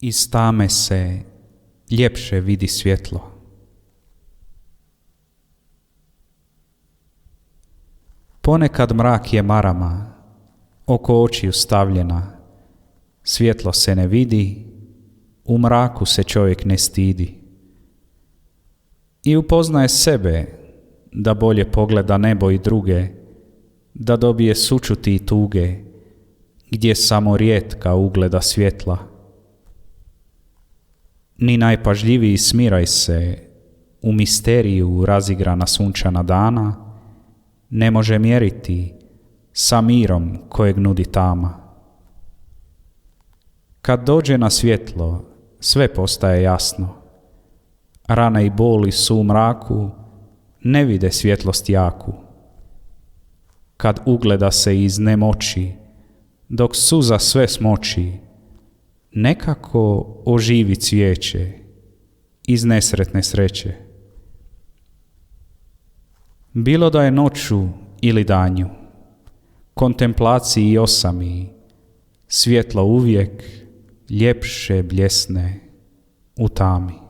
Iz tame se ljepše vidi svjetlo. Ponekad mrak je marama, oko očiju stavljena, svjetlo se ne vidi, u mraku se čovjek ne stidi. I upoznaje sebe, da bolje pogleda nebo i druge, da dobije sućuti i tuge, gdje samo rijetka ugleda svjetla. Ni najpažljiviji smiraj se, u misteriju razigrana sunčana dana, ne može mjeriti sa mirom kojeg nudi tama. Kad dođe na svjetlo, sve postaje jasno. Rane i boli su u mraku, ne vide svjetlost jaku. Kad ugleda se iz nemoći, dok suza sve smoči, nekako oživi cvijeće iz nesretne sreće. Bilo da je noću ili danju, kontemplaciji i osami, svjetlo uvijek ljepše bljesne u tami.